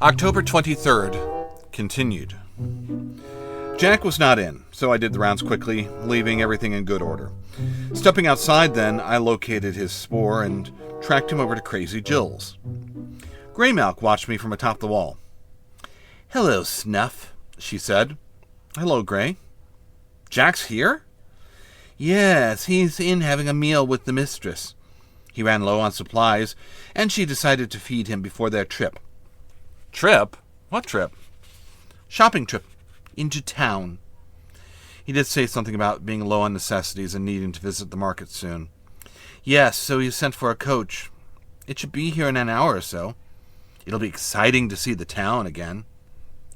October 23rd. Continued. Jack was not in, so I did the rounds quickly, leaving everything in good order. Stepping outside then, I located his spoor and tracked him over to Crazy Jill's. Greymouth watched me from atop the wall. "Hello, Snuff," she said. "Hello, Grey." "Jack's here?" "Yes, he's in having a meal with the mistress. He ran low on supplies, and she decided to feed him before their trip." "Trip? What trip?" "Shopping trip. Into town." He did say something about being low on necessities and needing to visit the market soon. "Yes, so he sent for a coach. It should be here in an hour or so. It'll be exciting to see the town again."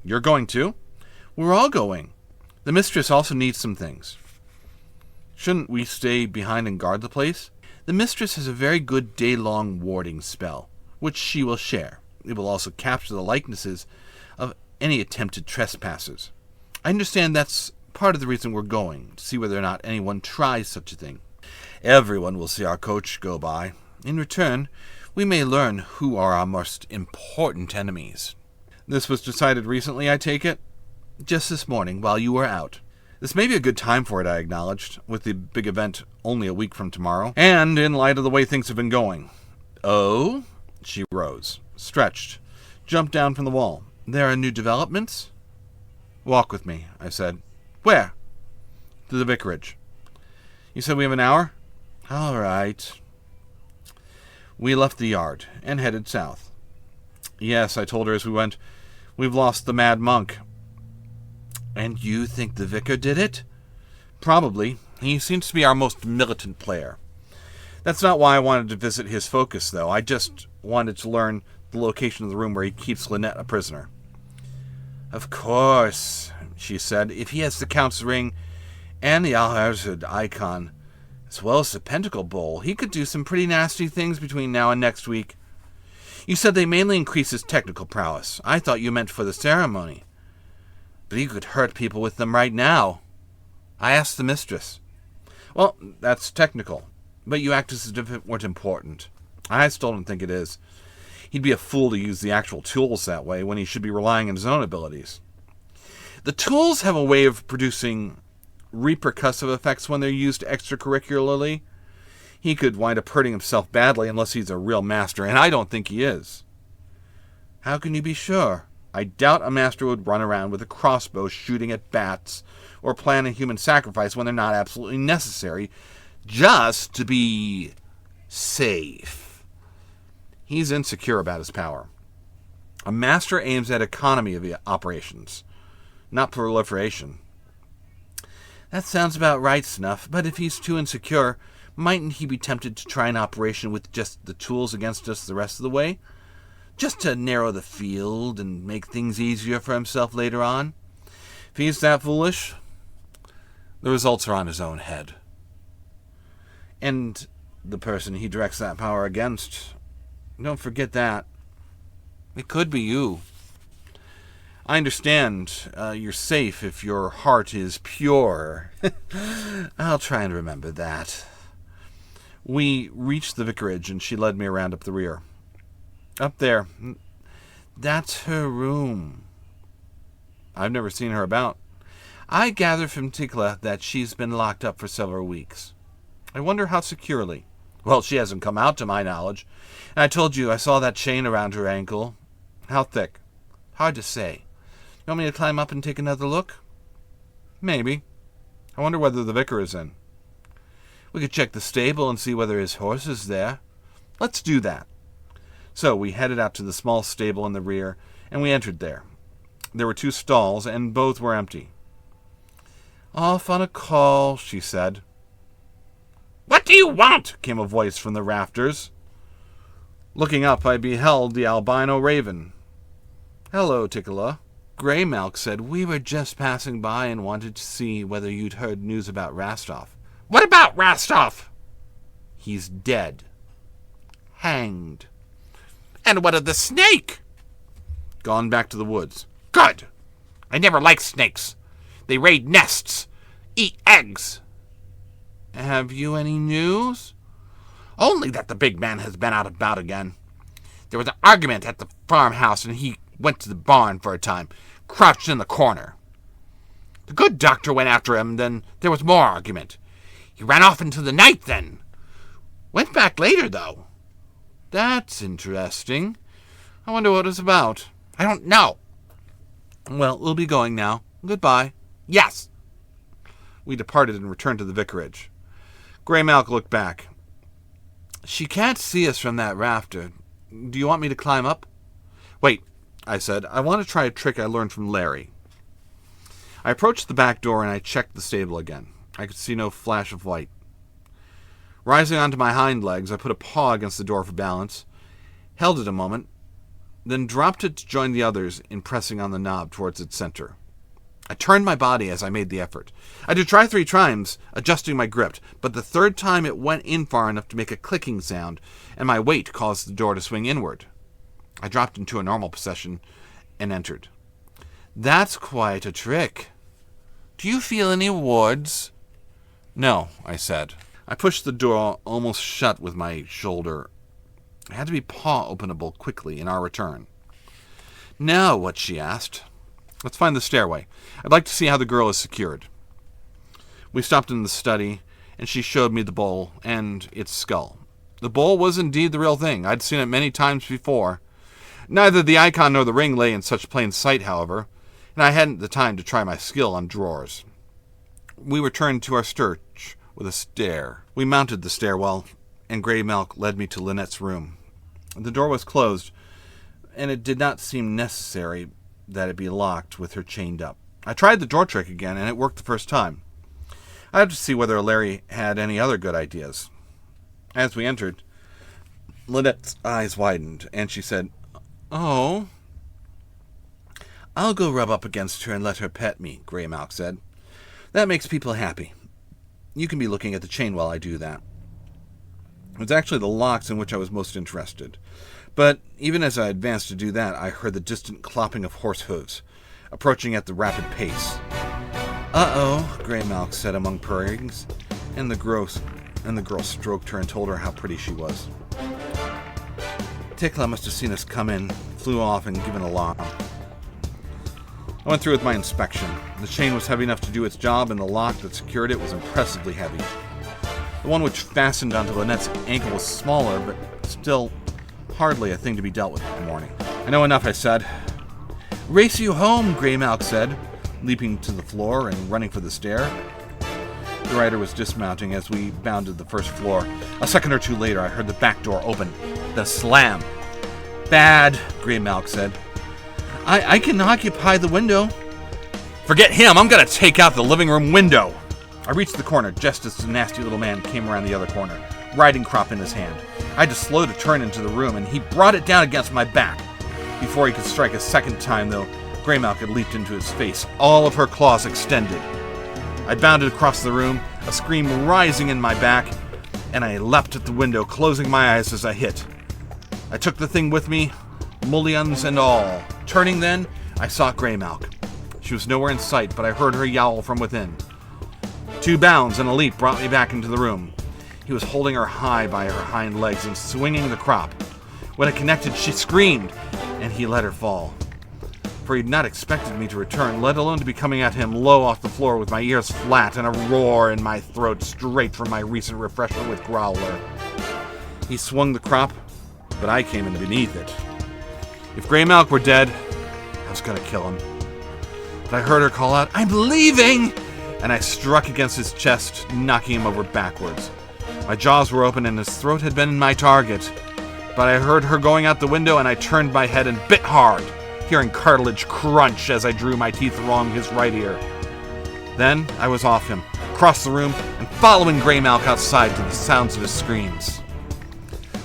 "You're going too?" "We're all going. The mistress also needs some things." "Shouldn't we stay behind and guard the place?" "The mistress has a very good day-long warding spell, which she will share. It will also capture the likenesses of any attempted trespassers. I understand that's part of the reason we're going, to see whether or not anyone tries such a thing. Everyone will see our coach go by. In return, we may learn who are our most important enemies." "This was decided recently, I take it?" "Just this morning, while you were out." "This may be a good time for it," I acknowledged, with the big event only a week from tomorrow, and in light of the way things have been going. "Oh?" She rose, stretched, jumped down from the wall. "There are new developments?" "Walk with me," I said. "Where?" "To the vicarage." "You said we have an hour?" "All right." We left the yard and headed south. "Yes," I told her as we went, "we've lost the mad monk." "And you think the vicar did it?" "Probably. He seems to be our most militant player. That's not why I wanted to visit his focus, though. I just wanted to learn the location of the room where he keeps Lynette a prisoner." "Of course," she said. "If he has the Count's ring and the Alharzard icon, as well as the Pentacle Bowl, he could do some pretty nasty things between now and next week. You said they mainly increase his technical prowess. I thought you meant for the ceremony. But he could hurt people with them right now." I asked the mistress. "Well, that's technical, but you act as if it weren't important. I still don't think it is. He'd be a fool to use the actual tools that way when he should be relying on his own abilities. The tools have a way of producing repercussive effects when they're used extracurricularly. He could wind up hurting himself badly unless he's a real master, and I don't think he is." "How can you be sure?" "I doubt a master would run around with a crossbow shooting at bats or plan a human sacrifice when they're not absolutely necessary, just to be safe. He's insecure about his power. A master aims at economy of operations, not proliferation." "That sounds about right, Snuff, but if he's too insecure, mightn't he be tempted to try an operation with just the tools against us the rest of the way? Just to narrow the field and make things easier for himself later on? If he's that foolish, the results are on his own head. And the person he directs that power against, don't forget that. It could be you. I understand you're safe if your heart is pure. I'll try and remember that." We reached the vicarage, and she led me around up the rear. "Up there. That's her room." "I've never seen her about." "I gather from Tikla that she's been locked up for several weeks." "I wonder how securely." "Well, she hasn't come out to my knowledge. And I told you I saw that chain around her ankle." "How thick?" "Hard to say. You want me to climb up and take another look?" "Maybe. I wonder whether the vicar is in." "We could check the stable and see whether his horse is there." "Let's do that." So we headed out to the small stable in the rear, and we entered there. There were 2 stalls, and both were empty. "Off on a call," she said. "What do you want?" came a voice from the rafters. Looking up, I beheld the albino raven. "Hello, Tickala." Greymouth said, "We were just passing by and wanted to see whether you'd heard news about Rastov." "What about Rastov?" "He's dead. Hanged." "And what of the snake?" "Gone back to the woods." "Good. I never liked snakes. They raid nests, eat eggs." "Have you any news?" "Only that the big man has been out about again. There was an argument at the farmhouse, and he went to the barn for a time, crouched in the corner. The good doctor went after him, then there was more argument. He ran off into the night then. Went back later, though. That's interesting. I wonder what it's about. I don't know. Well, we'll be going now. Goodbye. Yes. We departed and returned to the vicarage. Grey Malk looked back. She can't see us from that rafter. Do you want me to climb up? Wait, I said. I want to try a trick I learned from Larry. I approached the back door and I checked the stable again. I could see no flash of light. Rising onto my hind legs, I put a paw against the door for balance, held it a moment, then dropped it to join the others in pressing on the knob towards its center. I turned my body as I made the effort. I did try 3 times, adjusting my grip, but the third time it went in far enough to make a clicking sound, and my weight caused the door to swing inward. I dropped into a normal position and entered. That's quite a trick. Do you feel any wards? No, I said. I pushed the door almost shut with my shoulder. It had to be paw-openable quickly in our return. Now what? She asked. Let's find the stairway. I'd like to see how the girl is secured. We stopped in the study, and she showed me the bowl and its skull. The bowl was indeed the real thing. I'd seen it many times before. Neither the icon nor the ring lay in such plain sight, however, and I hadn't the time to try my skill on drawers. We returned to our search with a stare. We mounted the stairwell, and Grey Malk led me to Lynette's room. The door was closed, and it did not seem necessary that it be locked with her chained up. I tried the door trick again, and it worked the first time. I had to see whether Larry had any other good ideas. As we entered, Lynette's eyes widened, and she said, "Oh." "I'll go rub up against her and let her pet me," Grey Malk said. "That makes people happy. You can be looking at the chain while I do that." It was actually the locks in which I was most interested. But even as I advanced to do that, I heard the distant clopping of horse hooves, approaching at the rapid pace. "Uh-oh," Grey Malk said among purrings, and the girl stroked her and told her how pretty she was. Tickla must have seen us come in, flew off, and given an alarm. I went through with my inspection. The chain was heavy enough to do its job, and the lock that secured it was impressively heavy. The one which fastened onto Lynette's ankle was smaller, but still hardly a thing to be dealt with in the morning. "I know enough," I said. "Race you home," Grey Malk said, leaping to the floor and running for the stair. The rider was dismounting as we bounded the first floor. A second or two later, I heard the back door open. The slam. "Bad," Grey Malk said. I can occupy the window." "Forget him. I'm going to take out the living room window." I reached the corner just as the nasty little man came around the other corner, riding crop in his hand. I had to slow to turn into the room, and he brought it down against my back. Before he could strike a second time, though, Grey Malk had leaped into his face, all of her claws extended. I bounded across the room, a scream rising in my back, and I leapt at the window, closing my eyes as I hit. I took the thing with me, mullions and all. Turning then, I saw Grey Malk. She was nowhere in sight, but I heard her yowl from within. 2 bounds and a leap brought me back into the room. He was holding her high by her hind legs and swinging the crop. When it connected, she screamed, and he let her fall. For he had not expected me to return, let alone to be coming at him low off the floor with my ears flat and a roar in my throat straight from my recent refresher with Growler. He swung the crop, but I came in beneath it. If Grey Malk were dead, I was going to kill him. But I heard her call out, "I'm leaving!" And I struck against his chest, knocking him over backwards. My jaws were open and his throat had been my target. But I heard her going out the window and I turned my head and bit hard, hearing cartilage crunch as I drew my teeth along his right ear. Then I was off him, across the room, and following Grey Malk outside to the sounds of his screams.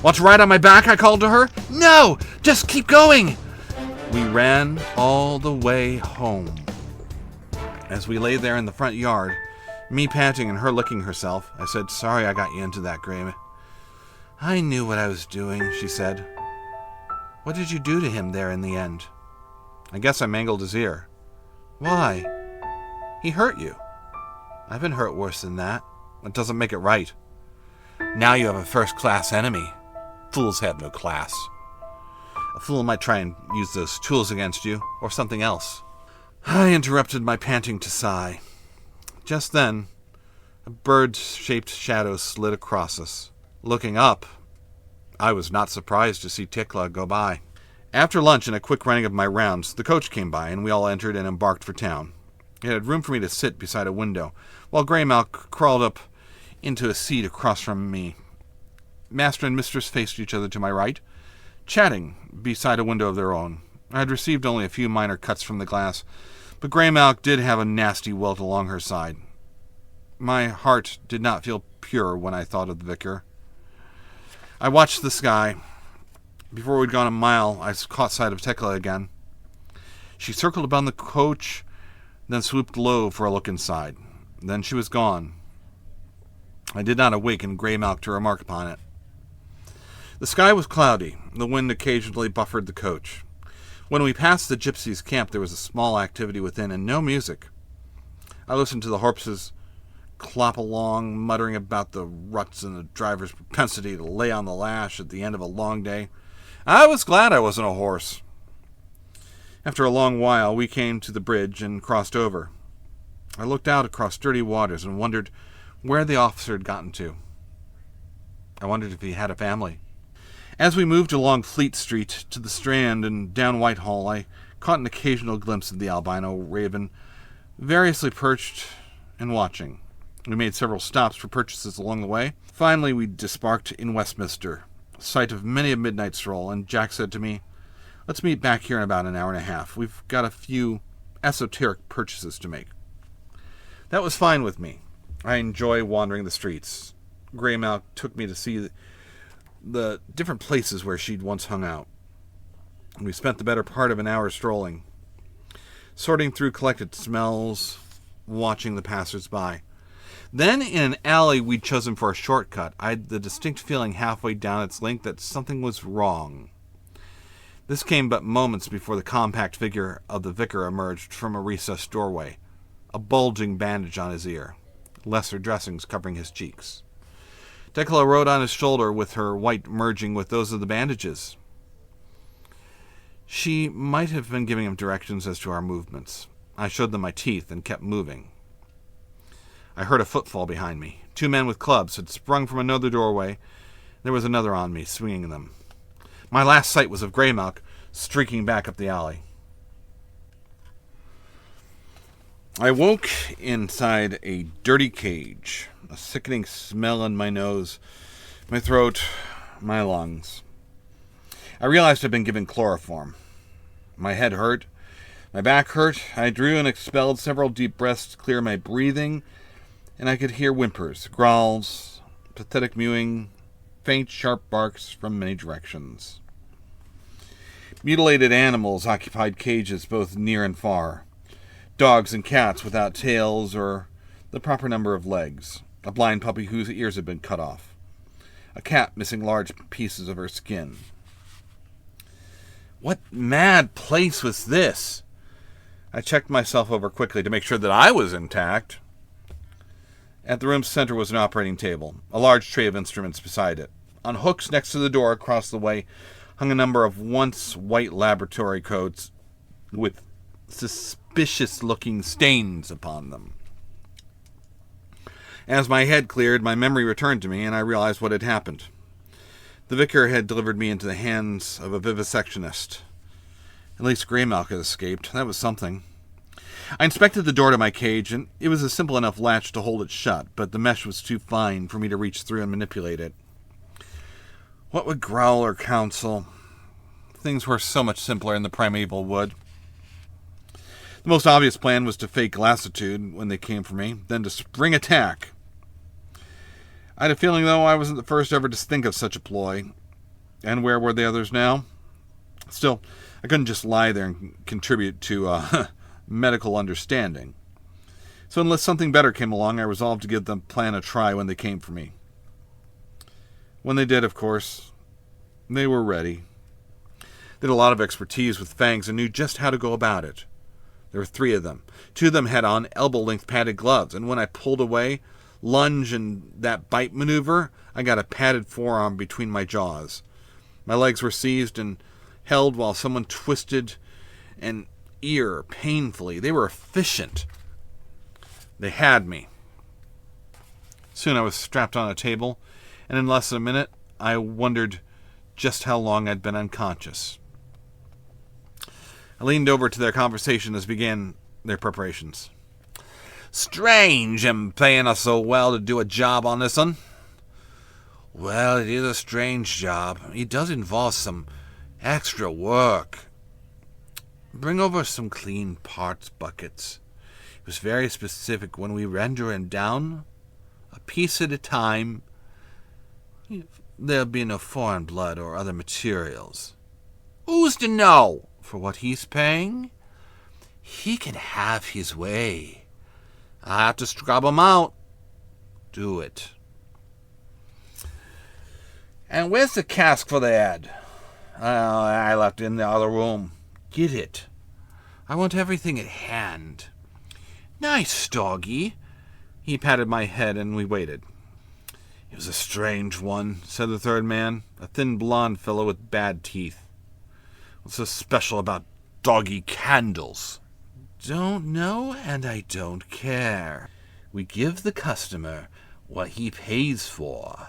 "Want to ride on my back?" I called to her. "No! Just keep going!" We ran all the way home. As we lay there in the front yard, me panting and her licking herself, I said, "Sorry I got you into that, Grey." "I knew what I was doing," she said. "What did you do to him there in the end?" "I guess I mangled his ear." "Why?" "He hurt you." "I've been hurt worse than that. That doesn't make it right." "Now you have a first-class enemy. Fools have no class." fool might try and use those tools against you, or something else. I interrupted my panting to sigh. Just then, a bird-shaped shadow slid across us. Looking up, I was not surprised to see Tikla go by. After lunch and a quick running of my rounds, the coach came by, and we all entered and embarked for town. It had room for me to sit beside a window, while Greymalk crawled up into a seat across from me. Master and mistress faced each other to my right, chatting beside a window of their own. I had received only a few minor cuts from the glass, but Greymalk did have a nasty welt along her side. My heart did not feel pure when I thought of the vicar. I watched the sky. Before we'd gone a mile, I caught sight of Tekla again. She circled about the coach, then swooped low for a look inside. Then she was gone. I did not awaken Greymalk to remark upon it. The sky was cloudy. The wind occasionally buffered the coach. When we passed the gypsies' camp, there was a small activity within and no music. I listened to the horses clop along, muttering about the ruts and the driver's propensity to lay on the lash at the end of a long day. I was glad I wasn't a horse. After a long while, we came to the bridge and crossed over. I looked out across dirty waters and wondered where the officer had gotten to. I wondered if he had a family. As we moved along Fleet Street to the Strand and down Whitehall, I caught an occasional glimpse of the albino raven, variously perched and watching. We made several stops for purchases along the way. Finally, we disembarked in Westminster, site of many a midnight stroll, and Jack said to me, "Let's meet back here in about an hour and a half. We've got a few esoteric purchases to make." That was fine with me. I enjoy wandering the streets. Greymalk took me to see the different places where she'd once hung out. We spent the better part of an hour strolling, sorting through collected smells, watching the passers-by. Then, in an alley we'd chosen for a shortcut, I had the distinct feeling halfway down its length that something was wrong. This came but moments before the compact figure of the vicar emerged from a recessed doorway, a bulging bandage on his ear, lesser dressings covering his cheeks. Tekla rode on his shoulder with her white merging with those of the bandages. She might have been giving him directions as to our movements. I showed them my teeth and kept moving. I heard a footfall behind me. 2 men with clubs had sprung from another doorway. There was another on me, swinging them. My last sight was of Greymalk streaking back up the alley. I woke inside a dirty cage, a sickening smell in my nose, my throat, my lungs. I realized I'd been given chloroform. My head hurt, my back hurt. I drew and expelled several deep breaths to clear my breathing, and I could hear whimpers, growls, pathetic mewing, faint, sharp barks from many directions. Mutilated animals occupied cages both near and far. Dogs and cats without tails or the proper number of legs. A blind puppy whose ears had been cut off. A cat missing large pieces of her skin. What mad place was this? I checked myself over quickly to make sure that I was intact. At the room's center was an operating table, a large tray of instruments beside it. On hooks next to the door across the way hung a number of once white laboratory coats with suspicious-looking stains upon them. As my head cleared, my memory returned to me, and I realized what had happened. The vicar had delivered me into the hands of a vivisectionist. At least Greymalk had escaped. That was something. I inspected the door to my cage, and it was a simple enough latch to hold it shut, but the mesh was too fine for me to reach through and manipulate it. What would Growler counsel? Things were so much simpler in the primeval wood. The most obvious plan was to fake lassitude when they came for me, then to spring attack. I had a feeling, though, I wasn't the first ever to think of such a ploy. And where were the others now? Still, I couldn't just lie there and contribute to medical understanding. So unless something better came along, I resolved to give the plan a try when they came for me. When they did, of course, they were ready. They had a lot of expertise with fangs and knew just how to go about it. There were 3 of them. 2 of them had on elbow-length padded gloves, and when I pulled away, lunge and that bite maneuver, I got a padded forearm between my jaws. My legs were seized, and held while someone twisted an ear painfully. They were efficient. They had me. Soon I was strapped on a table, and in less than a minute, I wondered just how long I'd been unconscious. I leaned over to their conversation as began their preparations. Strange him paying us so well to do a job on this one. Well, it is a strange job. It does involve some extra work. Bring over some clean parts buckets. It was very specific when we render him down, a piece at a time. There'll be no foreign blood or other materials. Who's to know? For what he's paying, he can have his way. I have to scrub him out. Do it. And where's the cask for the head? I left it in the other room. Get it. I want everything at hand. Nice doggy. He patted my head and we waited. He was a strange one, said the third man, a thin blonde fellow with bad teeth. What's so special about doggy candles? Don't know, and I don't care. We give the customer what he pays for.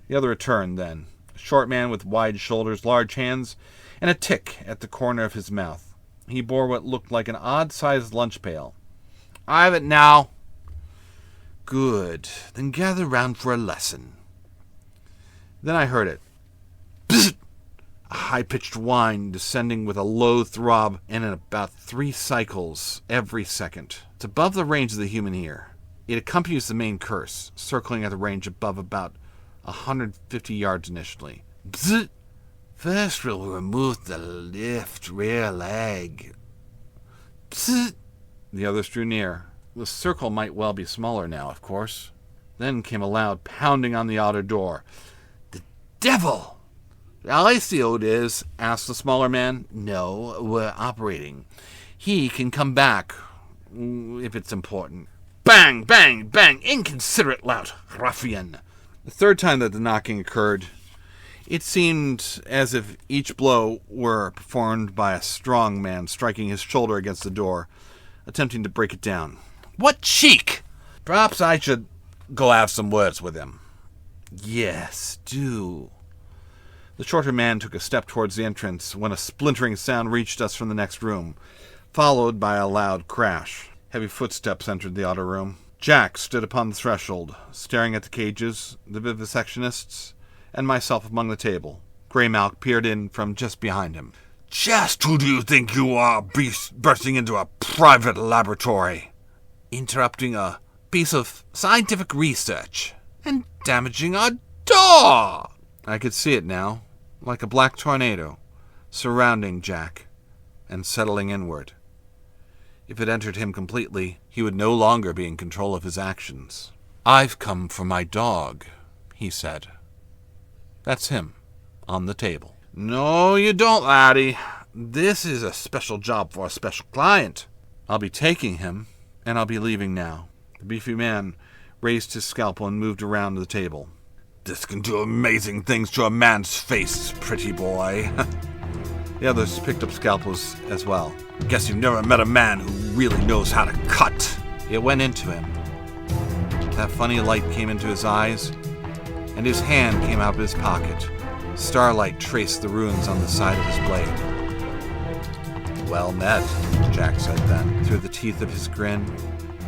The other returned then, a short man with wide shoulders, large hands, and a tick at the corner of his mouth. He bore what looked like an odd-sized lunch pail. I have it now. Good. Then gather round for a lesson. Then I heard it. Bzzzt! A high-pitched whine descending with a low throb and in about 3 cycles every second. It's above the range of the human ear. It accompanies the main curse, circling at a range above about 150 yards initially. Bzzzt! First we'll remove the left rear leg. Bzzzt! The others drew near. The circle might well be smaller now, of course. Then came a loud pounding on the outer door. The devil! I see who it is, asked the smaller man. No, we're operating. He can come back, if it's important. Bang, bang, bang, inconsiderate lout, ruffian. The third time that the knocking occurred, it seemed as if each blow were performed by a strong man striking his shoulder against the door, attempting to break it down. What cheek! Perhaps I should go have some words with him. Yes, do. The shorter man took a step towards the entrance when a splintering sound reached us from the next room, followed by a loud crash. Heavy footsteps entered the outer room. Jack stood upon the threshold, staring at the cages, the vivisectionists, and myself among the table. Greymalk peered in from just behind him. Just who do you think you are, beast, bursting into a private laboratory? Interrupting a piece of scientific research and damaging our door! I could see it now, like a black tornado, surrounding Jack and settling inward. If it entered him completely, he would no longer be in control of his actions. I've come for my dog, he said. That's him, on the table. No, you don't, laddie. This is a special job for a special client. I'll be taking him, and I'll be leaving now. The beefy man raised his scalpel and moved around the table. This can do amazing things to a man's face, pretty boy. The others picked up scalpels as well. Guess you've never met a man who really knows how to cut. It went into him. That funny light came into his eyes, and his hand came out of his pocket. Starlight traced the runes on the side of his blade. Well met, Jack said then, through the teeth of his grin,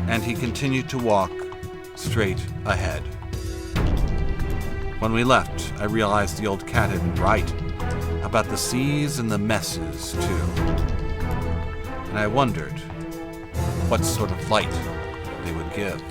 and he continued to walk straight ahead. When we left, I realized the old cat had been right about the seas and the messes, too. And I wondered what sort of light they would give.